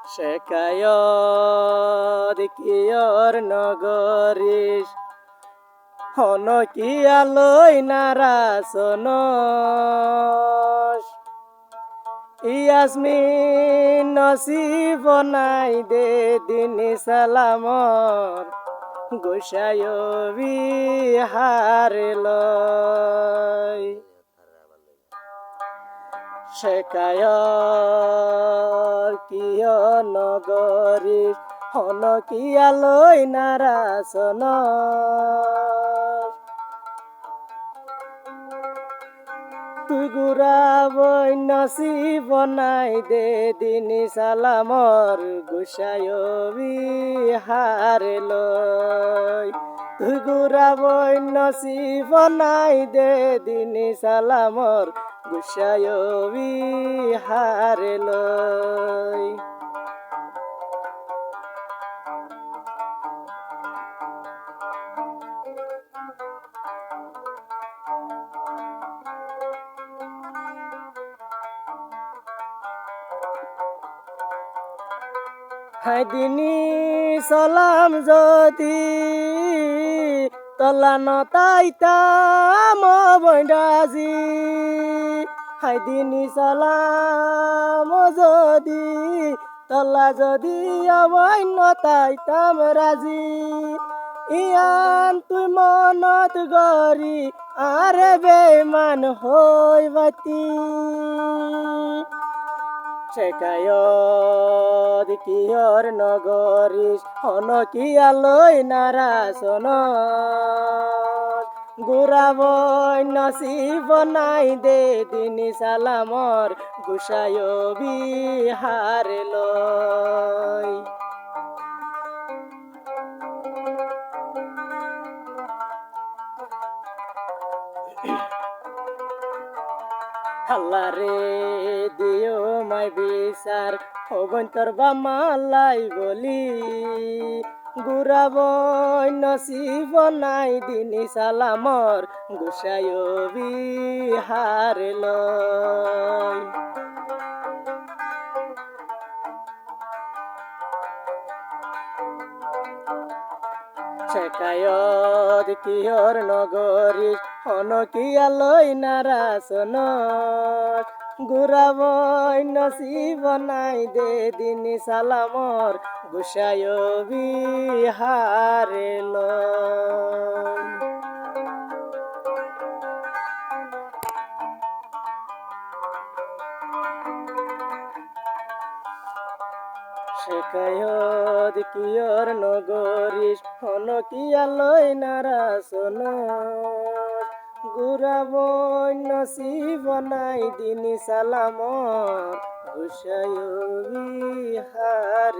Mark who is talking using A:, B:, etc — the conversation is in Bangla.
A: শেখায়ত কিয়র নগরীশ হন কি আলোই নারাসন ইয়াসমিন নসিব নাই দে দিন সালামর গোসায় বিহার শেখায়র কিয় নগরী হন কি আলোই নারাসন তুই গুড়া বই নসিব নাই দে দিন সালামর গোসায় বিহার তুই গুড়া বই নসিব নাই দে দিন সালামর গোসায় বিহার হাই দিনী সালাম যদি তলান তাইতাম বৈরাজি হাই দিনী সালাম যদি তলা যদি অবন্য তাইতাম রাজি ইয়ান তুই মনত গরি আরে বেমান হই বাতি শেখায়ত কিয়র নগরীশ হন কি আলোই নারাসন গুড়াবই নসিব নাই দে দিন সালামর গোসায় বিহার আল্লাহ রে দিও মাই বিচার হবন তোর বামালাই বলি গুড়াবই নসিব নাই দিন সালামর গোসায় বিহার শেখায়ত কিয়র নগরীশ হন কি আলোই নারাসন গুড়াবই নসিব নাই দে দিন সালামর গোসায় বিহার শেখায়ত কিয়র নগরীশ হন কি আলোই নারাসন গুড়াবই নসিব নাই দিন সালামর গোসায় বিহার